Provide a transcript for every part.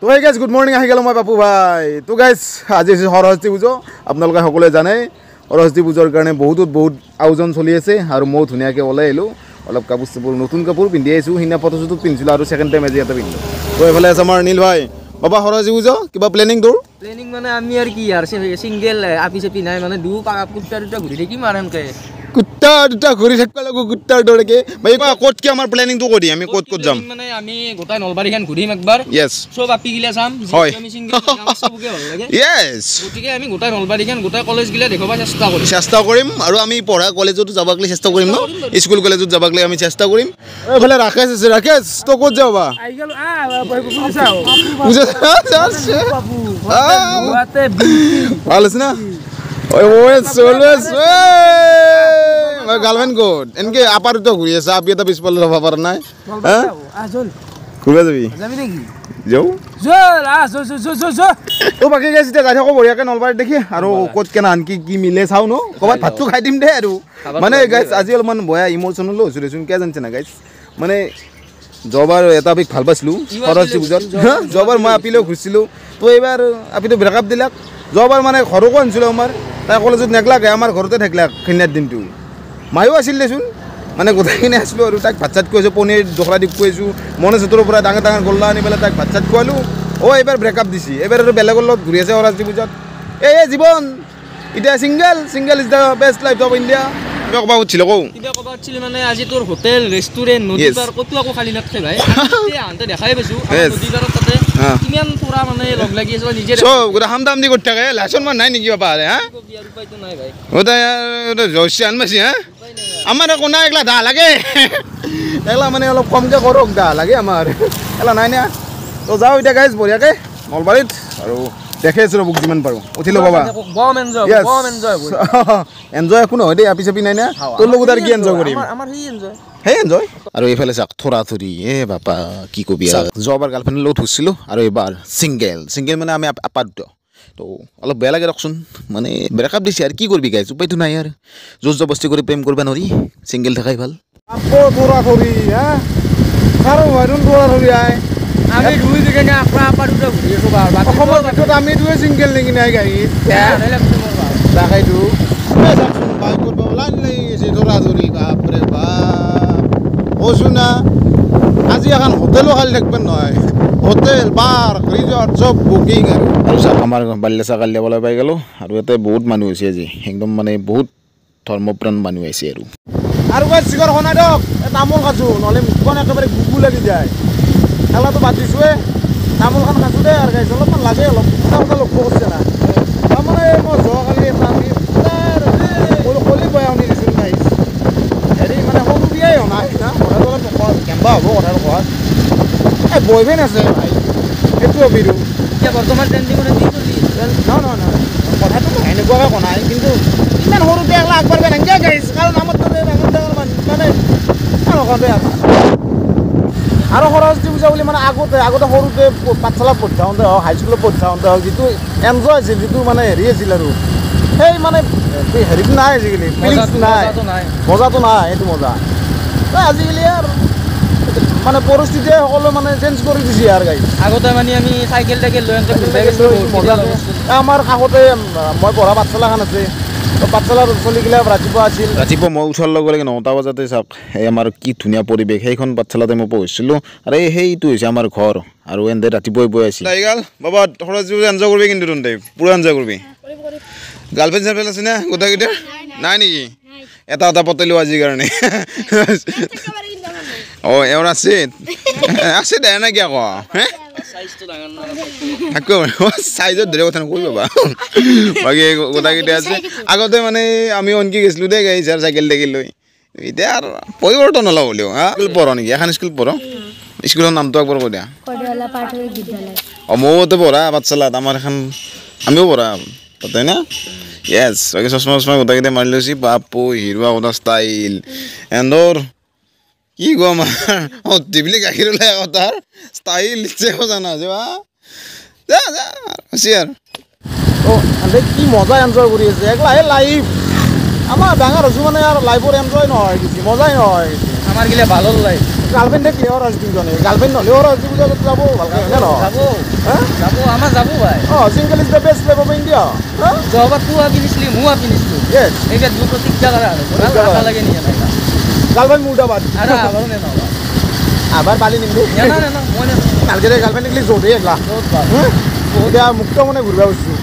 তো hey guys, good morning. আহি গেল মই পাপু ভাই। তো গাইজ আজি সৰস্বতী পূজা আপোনালোকে সকলোৱে জানে। সৰস্বতী পূজাৰ কাৰণে বহুত আয়োজন চলি আছে আৰু মই ধুনীয়াকৈ ওলাই আহিলোঁ। অলপ কাপোৰ চাপোৰ নতুন কাপোৰ পিন্ধি আহিছোঁ। সিদিনা ফটোশ্বুট পিন্ধিছিলোঁ আৰু ছেকেণ্ড টাইম আজি ইয়াতে পিন্ধিলোঁ। তো এইফালে আছে আমাৰ নীল ভাই। বাবা সৰস্বতী পূজা কিবা প্লেনিং তোৰ? প্লেনিং মানে আমি আৰু কি আৰু সিঙ্গেল আপি চেপি নাই মানে কুত্তা দুটা ঘূৰি থাকিম আৰু এনেকৈ কুত্তা দুটা ঘূৰি থাকিব লাগিব কুত্তাৰ দৰেকে। ভাই ক'ত কি আমাৰ প্লেনিংটো কৰি আমি ক'ত যাম? মানে আমি গোটাই নলবাৰীখন ঘূৰিম একবাৰ। ইয়েছ চব আপি গিলা চাম। হয় আমি সিঙ্গেল চবকে ভাল লাগে। ইয়েছ গতিকে আমি গোটাই নলবাৰীখন গোটাই কলেজ গিলা দেখাব চেষ্টা কৰিম আৰু আমি পঢ়া কলেজতো যাবাক লৈ চেষ্টা কৰিম ন স্কুল কলেজত যাবাক লৈ আমি চেষ্টা কৰিম। এইফালে ৰাকেশ আছে। ৰাকেশ তই ক'ত যাবা? ভাল আছে না? গাৰ্লফ্ৰেণ্ড ক'ত এনেকে আপাৰ দুটা ঘূৰি আছে আপি এটা পিছফালে ৰ'ব পৰা নাই ঘূৰিব যাবি যাওঁ বাকী গাইছ এতিয়া যাই থাকোঁ বঢ়িয়াকৈ নলবাৰীত দেখি আৰু ক'ত কেনে আনকি কি মিলে চাওঁ ন ক'ৰবাত ভাতটো খাই দিম দে আৰু মানে গাইছ আজি অলপমান বয়া ইম'চনেলো হৈছোঁ দেচোন কিয় জানিছে না গাইছ মানে যোৱাবাৰ এটা আপিক ভাল পাইছিলোঁ সৰস্বতী পূজাত যোৱাবাৰ মই আপিলেও ঘূৰিছিলোঁ তো এইবাৰ আপিটো ব্ৰেকআপ দিলাক যোৱাবাৰ মানে ঘৰকো আনিছিলোঁ আমাৰ তাই কলেজত নেগলাকে আমাৰ ঘৰতে থাকিলাক সেইদিনাৰ দিনটো মায়ো আছিল দেচোন মানে গোটেইখিনি আছিলোঁ আৰু তাইক ভাত চাত খুৱাইছোঁ পনীৰ দোকৰা দি খুৱাইছোঁ মনেশ্বৰৰ পৰা ডাঙৰ ডাঙৰ গল্লা আনি পেলাই তাইক ভাত চাত খুৱালোঁ এইবাৰ ব্ৰেকআপ দিছে এইবাৰ আৰু বেলেগৰ লগত ঘূৰি আছে সৰস্বতী পূজাত এই জীৱন এতিয়া single is the best life of India কিবা ক'ব খুজিছিলোঁ কওঁ মানে আজি তোৰ হোটেল ৰেষ্টুৰেণ্ট নদী পাৰ ক'তো আকৌ খালী নাথাকে ভাই আনতে দেখাই পাইছোঁ নদী পাৰত তাতে কিমান পুৰা মানে লগ লাগি আছে নিজে চব গোটেই হাম দাম দি কৰি থাকে লাইচেঞ্চ মান নাই নেকি বাবা হা উপায়তো নাই ভাই জয়চী আনবাচি হা আমাৰ একো নাই এগলা দা লাগে এগলা মানে অলপ কমকৈ কৰক দা লাগে আমাৰ এগলা নাই না তো যাওঁ এতিয়া গাইজ বঢ়িয়াকৈ নলবাৰীত আৰু দেখে আছোঁ ৰ'ব যিমান পাৰোঁ উঠিলোঁ বাবা এনজয় একো নহয় দেই আপি চাপি নাই না তোৰ লগত আৰু কি এনজয় কৰিম সেই এনজয় আৰু এইফালে চাওক থৰা থৰি বাপা কি কবি যোৱাবাৰ গাৰ্লফ্ৰেণ্ডৰ লগত ধৰিছিলোঁ আৰু এইবাৰ ছিংগেল মানে আমি আপাৰ দুটা তো অলপ বেয়া লাগে ৰকচোন মানে ব্ৰেকআপ দিছে আৰু কি কৰিবি গাইজ উপায়তো নাই আৰু জোৰ জবস্তি কৰি প্ৰেম কৰিব নোৱাৰি ছিংগেল থাকাই ভাল থৰা থৰি আৰু আই আমি দুই দিকে আপাৰ দুটা ঘূৰি আছোঁ অসমৰ ভিতৰত আমি দুয়ে ছিংগেল নেকি নাই গাড়ীত তাকেইতো কৈছোঁ না আজি এখন হোটেলো খালি থাকিব নহয় হোটেল বাৰ ৰিজৰ্ট চব বুকিং আৰু চাওক আমাৰ বাল্যচা কালি যাবলৈ পাই গ'লোঁ আৰু ইয়াতে বহুত মানুহ হৈছে আজি একদম মানে বহুত ধৰ্মপ্ৰাণ মানুহ আহিছে আৰু চিগৰ শুনাই দিয়ক তামোল খাইছোঁ নহ'লে মুখখন একেবাৰে গুগু লাগি যায় খেলাটো বাদ দিছোঁৱে তামোলখন খাইছোঁ দেই আৰু গাইছোঁ অলপমান লাগে অলপ কথা লক্ষ্য কৰিছে না তাৰমানে মই যোৱাকালি এটা আমি কলি বয়া শুনি দিছিলোঁ নাই হেৰি মানে সৰু বিয়াই নাই না কথাটো অলপ কেম্বা হ'ব কথাটো কোৱাত এই বয়ফ্ৰেণ্ড আছে ভাই সেইটো অবিৰো এতিয়া বৰ্তমান ট্ৰেণ্ডিঙত কি কৰি নহয় কথাটো এনেকুৱাকৈ কোৱা নাই কিন্তু ইমান সৰু বিয়া এগলা আগবাঢ়িব এনেকৈ গাইছ কাৰণ আমাৰ তাতে ডাঙৰ ডাঙৰ মানে নকওঁতে আৰু সৰস্বতী পূজা বুলি মানে আগতে সৰুতে পাঠশালাত পঢ়ি থাকোঁতে হওক হাইস্কুলত পঢ়ি থাকোঁতে হওক যিটো এনজয় আছিল যিটো মানে হেৰি আছিল আৰু সেই মানে হেৰিটো নাই আজিকালি ফিলিংছটো নাই মজাটো নাই সেইটো মজা আজিকালি আৰু মানে পৰিস্থিতিয়ে সকলো মানে চেঞ্জ কৰি দিছে আৰু গাড়ী আগতে মানে আমি চাইকেল আমাৰ কাষতে মই পঢ়া পাঠশালাখন আছে পাঠশালাৰ চলিগিলা ৰাতিপুৱা মই উঠাৰ লগে লগে 9টা বজাতে চাওক এই আমাৰ কি ধুনীয়া পৰিৱেশ সেইখন পাঠশালাতে মই পঢ়িছিলোঁ আৰু সেইটো হৈছে আমাৰ ঘৰ আৰু এনেদৰে ৰাতিপুৱাই বৈ আছিল বাবা সৰস্বতী পূজা এনজয় কৰিবি কিন্তু তহঁতে পুৰা এনজয় কৰিবি গাৰ্লফ্ৰেণ্ড চাৰ্লফ্ৰেণ্ড আছে না গোটেইকেইটা নাই নেকি এটা পতালোঁ আজিৰ কাৰণে এওঁৰ আছে দে নাকি আকৌ চাইজত ধৰে কথা নকৰি পাবা বাকী গোটেইকেইটা আছে আগতে মানে আমি অনকি গৈছিলোঁ দেই গাড়ী চাইকেল টাইকেল লৈ এতিয়া আৰু পৰিৱৰ্তন অলপ হ'লেও স্কুল পঢ় নেকি এখন স্কুল পঢ় স্কুলৰ নামটো একবাৰ কৈ দিয়া ময়োতো পঢ়া পাঠশালাত আমাৰ এখন আমিও পঢ়া তাতে না য়েছ বাকী চশমা গোটেইকেইটা মাৰি লৈছে বাপু হিৰোৱা কথা ষ্টাইল এন্দৰ কি কম টিবলি গাখীৰ ওলাই তাৰ ষ্টাইল জানা যে হৈছে আৰু কি মজা এনজয় কৰি আছে একলা লাইফ আমাৰ ডাঙৰ হৈছোঁ মানে আৰু লাইফৰ এনজয় নহয় কিছু মজাই নহয় আমাৰ গিলা ভালৰ লাইফ গাৰ্লফ্ৰেণ্ড দেখিলে সৰস্বতী পূজা নেকি গাৰ্লফ্ৰেণ্ড নহ'লেও সৰস্বতী পূজা যাব ভালকৈ হয়নে নহয় যাব আমাৰ যাব ভাই চিংগল is the best flavour of India যোৱাবাৰ তোৰ কিনিছিলি ময়ো কিনিছিলোঁ এইবাৰ দুই প্ৰতিজ্ঞা কৰা আৰু লাগে নিয়ে নাই গাৰ্লফ্ৰেণ্ড মুৰ্দাবাদ আৰু আবাৰো নে নহয় আবাৰ পালি নিমদে মই ভালকৈ গাৰ্লফ্ৰেণ্ড দেখিলে জোৰে একলা এতিয়া মুক্ত মানে ঘূৰিব গৈছোঁ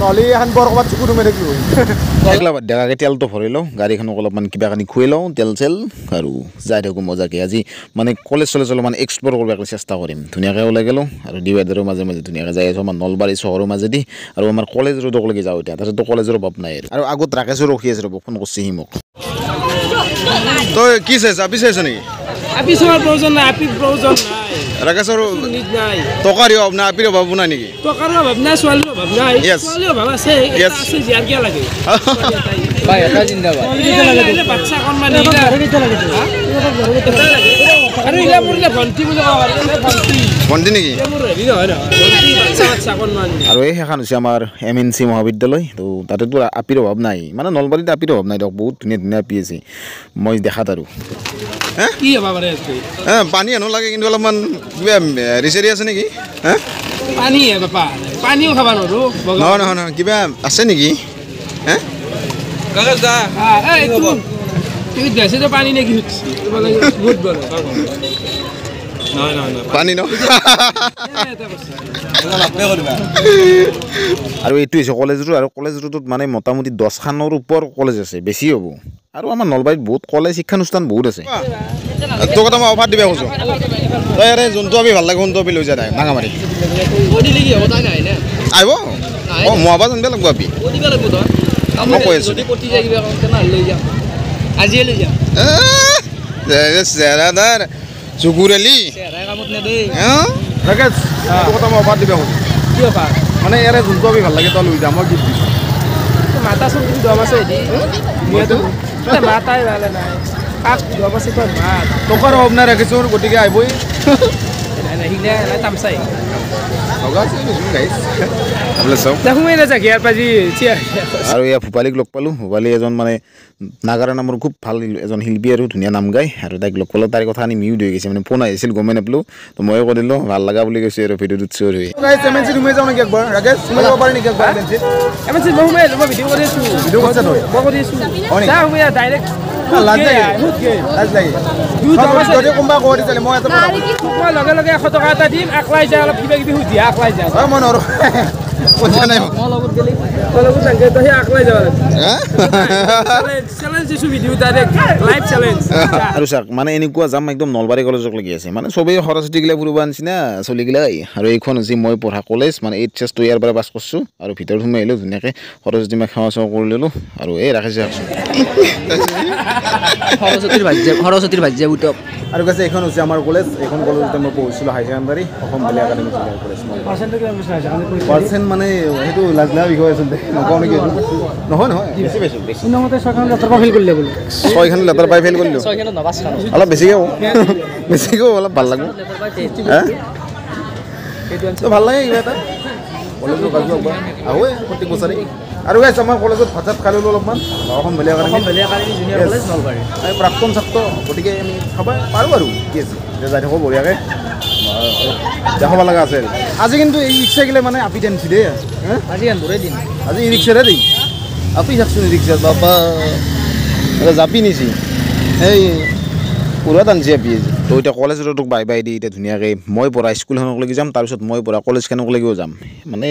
নহ'লে এখন বৰ ক'ৰবাত চকু তুমাই থাকিব একলা বাদ ডেকাকৈ তেলটো ভৰাই লওঁ গাড়ীখনক অলপমান কিবা কানি খুৱাই লওঁ তেল চেল আৰু যাই থাকোঁ মজাকৈ আজি মানে কলেজ চলেজ অলপমান এক্সপ্ল'ৰ কৰিব চেষ্টা কৰিম ধুনীয়াকৈ ওলাই গ'লোঁ আৰু ডিভাইডাৰৰ মাজে মাজে ধুনীয়াকৈ যাই আছোঁ আমাৰ নলবাৰী চহৰৰ মাজেদি আৰু আমাৰ কলেজ ৰোডকলৈকে যাওঁ এতিয়া তাৰপিছততো কলেজৰ অভাৱ নাই আৰু আগত ৰাকেশো ৰখি আছে ৰ'ব ফোন কৰিছে সি মোক তই কি চাইছ আপি চাইছ নেকি আপি চোৱাৰ প্ৰয়োজন নাই আপি প্ৰয়োজন নাই ৰাকেশৰ নিজ নাই টকাৰ অভাৱ নাই আপিৰ অভাৱ নাই নেকি টকাৰ অভাৱ নাই ছোৱালীৰ অভাৱ নাই ছোৱালীৰ অভাৱ আছে আছে জীয়াৰ কিয় লাগে ভাই এটা জিন্দাবাদ বাচ্চা অকণমান আৰু ইলা পৰিলে ভণ্টি বুলি ক'ব পাৰি ভণ্টি নেকি মোৰ হেৰি নহয় ভণ্টি বাচ্চা অকণমান আৰু এই সেইখন হৈছে আমাৰ MNC মহাবিদ্যালয় তো তাতেতো আপিৰ অভাৱ নাই মানে নলবাৰীত আপিৰ অভাৱ নাই দিয়ক বহুত ধুনীয়া ধুনীয়া আপি আছে মই দেখাত আৰু কি হ'ব পাৰে পানী আনো লাগে কিন্তু অলপমান কিবা ৰিচেৰি আছে নেকি পানী বাপা পানীও খাব নোৱাৰো নহয় নহয় নহয় কিবা আছে নেকি পানী নে কি পানী ন আৰু এইটো হৈছে কলেজ ৰোড আৰু কলেজ ৰোডত মানে মোটামুটি 10খানৰ ওপৰ কলেজ আছে বেছি হ'ব আৰু আমাৰ নলবাৰীত বহুত কলেজ শিক্ষানুষ্ঠান বহুত আছে তোৰ কথা মই অফাৰ দিব কৈছোঁ তই ইয়াৰে যোনটো আমি ভাল লাগে কোনটো আমি লৈ যা নাই নাঙামাৰী আহিব অঁ মই আবাৰ জানিব লাগিব আপি মই কৈ আছোঁ চেহেৰাদাৰ চকুৰেলি কথা মই অফাৰ দিব কৈছোঁ কি অফাৰ মানে ইয়াৰে যোনটো আমি ভাল লাগে তই লৈ যাম মই গিফ্ট দিছোঁ মাতাচোন তুমি দম আছে মাতাই ভালে নাই কাক দম আছে তই মাত টকাৰ অভাৱ নাই ৰাখিছোঁ গতিকে আহিবই তামচাই আৰু এয়া ভূপালীক লগ পালোঁ ভূপালী এজন মানে নাগাৰা নামৰ খুব ভাল এজন শিল্পী আৰু ধুনীয়া নাম গায় আৰু তাইক লগ পালোঁ তাইৰ কথা আনি মিউট হৈ গৈছে মানে ফোন আহিছিল গমেই নাপালোঁ তো ময়ো কৈ দিলোঁ ভাল লগা বুলি কৈছোঁ আৰু ভিডিঅ'টোত চিয়ৰ হৈ সোমাই যাওঁ নেকি একবাৰ ৰাকেশ সোমাই যাব পাৰি নেকি একবাৰ ভিডিঅ' কৰি আছোঁ ভিডিঅ' কৰিছা তই মই কৰি আছোঁ ডাইৰেক্ট কোনোবা কৈ দিছিলে মই লগে লগে 100 টকা এটা দিম আকলাই যায় অলপ কিবা কিবি সুধি আকলাই যায় মই নৰোঁ পইচা নাই মই লগত গ'লে তই আকলাই যাব আৰু চাওক মানে এনেকুৱা যাম একদম নলবাৰী কলেজক লাগি আছে মানে চবেই সৰস্বতীগিলা ফুৰিব নিচিনা চলিগিলা আৰু এইখন হৈছে মই পঢ়া কলেজ মানে 8 চেছ ইয়াৰ পৰা পাছ কৰিছোঁ আৰু ভিতৰত সোমাই আহিলোঁ ধুনীয়াকৈ সৰস্বতী মাক সেৱা চেৱা কৰি ল'লোঁ আৰু এই ৰাখিছে সৰস্বতীৰ ভাজ্য উঠক আৰু কৈছে এইখন হৈছে আমাৰ কলেজ এইখন কলেজতে মই পঢ়িছিলোঁ হাই ছেকেণ্ডাৰী অসম বালি একাডেমি কলেজ পাৰ্চেণ্ট মানে সেইটো লাজ লগা বিষয় আচলতে নকওঁ নেকি নহয় নহয় বেছি পাইছোঁ বেছি ছয়খন লেটাৰ পাই ফেইল কৰিলোঁ অলপ বেছিকৈ হ'ব বেছিকৈ অলপ ভাল লাগিব ভাল লাগে কিবা এটা কলেজত গাজু একবাৰ আহোঁৱে প্ৰত্যেক বছৰে আৰু গাইছ আমাৰ কলেজত ভাত চাত খাই ল'লোঁ অলপমান অসম বালি একাডেমি প্ৰাক্তন ছাত্ৰ গতিকে আমি খাব পাৰোঁ আৰু কি আছে যাই থাকোঁ বঢ়িয়াকৈ দেখাব লগা আছে আজি কিন্তু এই ৰিক্সা গিলে মানে আপি টানিছে দেই আজি দিন আজি ই ৰিক্সাৰে দিম আপি চাকচোন ৰিক্সাত বাবা জাপি নিছি এই পুৰা টানিছে আপি আজি তো এতিয়া কলেজ ৰোডক বাই বাই দি এতিয়া ধুনীয়াকৈ মই পঢ়া স্কুলখনকলৈকে যাম তাৰপিছত মই পঢ়া কলেজখনকলৈকেও যাম মানে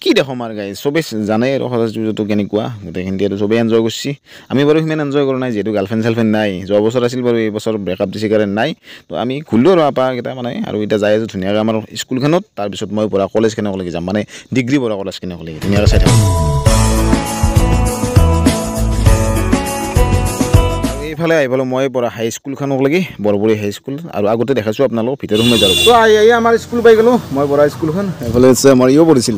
কি দেখোঁ আমাৰ গাই চবেই জানে আৰু সৰস্বতী পূজাটো কেনেকুৱা গোটেইখিনি আৰু চবেই এনজয় কৰিছে আমি বাৰু সিমান এনজয় কৰা নাই যিহেতু গাৰ্লফ্ৰেণ্ড চাৰ্লফ্ৰেণ্ড নাই যোৱা বছৰ আছিল বাৰু এই বছৰ ব্ৰেকআপ দিছে কাৰণে নাই তো আমি ঘূৰিলোঁ আৰু আপাকেইটা মানে আৰু এতিয়া যাই আছোঁ ধুনীয়াকৈ আমাৰ স্কুলখনত তাৰপিছত মই পঢ়া কলেজখনকলৈকে যাম মানে ডিগ্ৰী পঢ়া কলেজখনকলৈকে ধুনীয়াকৈ চাই থাকোঁ এইফালে আহি পালোঁ মই পঢ়া হাই স্কুলখনকলৈকে বৰবৰী হাই স্কুল আৰু আগতে দেখাইছোঁ আপোনালোক ভিতৰত সোমাই যাওঁ তো আহি আমাৰ স্কুল পাই গ'লোঁ মই পঢ়া স্কুলখন এইফালে আমাৰ ইও পঢ়িছিল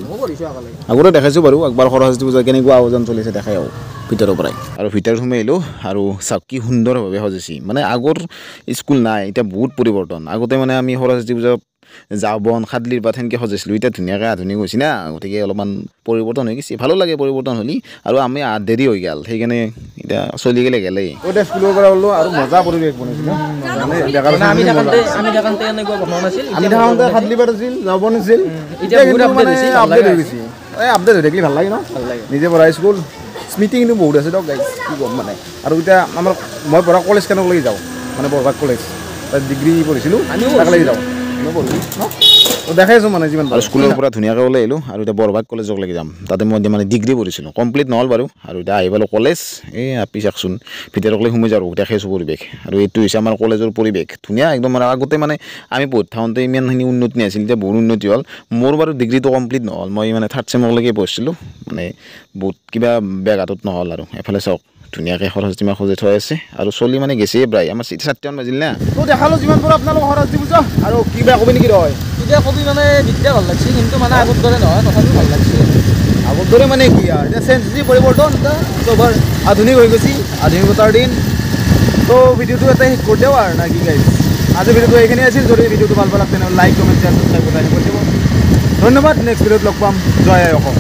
আগতে দেখাইছোঁ বাৰু একবাৰ সৰস্বতী পূজা কেনেকুৱা আয়োজন চলিছে দেখাই আহোঁ ভিতৰৰ পৰাই আৰু ভিতৰত সোমাই আহিলোঁ আৰু চাওক কি সুন্দৰভাৱে সজাইছে মানে আগৰ স্কুল নাই এতিয়া বহুত পৰিৱৰ্তন আগতে মানে আমি সৰস্বতী পূজা যাওঁ বন খাদলিৰ পাত সেনেকৈ সজাইছিলোঁ এতিয়া ধুনীয়াকৈ আধুনিক হৈছে না গতিকে অলপমান পৰিৱৰ্তন হৈ গৈছে ভালো লাগে পৰিৱৰ্তন হ'লি আৰু আমি দেৰি হৈ গ'ল সেইকাৰণে এতিয়া চলি গ'লে গ'লেই এতিয়া স্কুলৰ পৰা ওলো আৰু মজা পৰিৱেশ বনাইছিলোঁ আমি থাকোঁতে খাদলি পাত আছিল যাব নাছিল এতিয়া আপডেট হৈ গৈছে আপডেট হৈ থাকিলে ভাল লাগে ন নিজে পঢ়া স্কুল স্মৃতি কিন্তু বহুত আছে দিয়ক গাইজ কি ক'ম মানে আৰু এতিয়া আমাৰ মই পঢ়া কলেজখনক লাগি যাওঁ মানে বৰভাগ কলেজ তাত ডিগ্ৰী পঢ়িছিলোঁ তাক লাগি যাওঁ মই পঢ়িলোঁ ন দেখাই আছোঁ মানে যিমান আৰু স্কুলৰ পৰা ধুনীয়াকৈ ওলাই আহিলোঁ আৰু এতিয়া বৰভাগ কলেজক লাগি যাম তাতে মই মানে ডিগ্ৰী পঢ়িছিলোঁ কমপ্লিট নহ'ল বাৰু আৰু এতিয়া আহি পালোঁ কলেজ এই আপি চাওকচোন ভিতৰক লৈ সোমাই যাওঁ দেখাইছোঁ পৰিৱেশ আৰু এইটো হৈছে আমাৰ কলেজৰ পৰিৱেশ ধুনীয়া একদম মানে আগতে মানে আমি পঢ়ি থাকোঁতে ইমানখিনি উন্নতি নাছিল এতিয়া বহুত উন্নতি হ'ল মোৰ বাৰু ডিগ্ৰীটো কমপ্লিট নহ'ল মই মানে 3rd চেমলৈকে পঢ়িছিলোঁ মানে বহুত কিবা বেগাটোত নহ'ল আৰু এফালে চাওক ধুনীয়াকৈ সৰস্বতী মা সজাই থৈ আছে আৰু চলি মানে গেছে প্ৰায় আমাৰ 7টামান বাজিল না তো দেখালোঁ যিমান পাৰোঁ আপোনালোক সৰস্বতী পূজা আৰু কিবা ক'বি নেকি ৰয় এতিয়া কবি মানে বিদ্যা ভাল লাগছে কিন্তু মানে আগত দৰে নহয় তথাপিও ভাল লাগছে আগত দৰে মানে কি আৰু এতিয়া চেঞ্জ যি পৰিৱৰ্তন চবৰ আধুনিক হৈ গৈছে আধুনিকতাৰ দিন তো ভিডিঅ'টো এটা শেষ কৰি দিওঁ আৰু না কি গাইজ আজি ভিডিঅ'টো এইখিনি আছিল যদি ভিডিঅ'টো ভাল পালে তেনেহ'লে লাইক কমেণ্ট শ্বেয়াৰ ছাবস্ক্ৰাইব কৰি দিব ধন্যবাদ নেক্সট ভিডিঅ'ত লগ পাম জয় আই অসম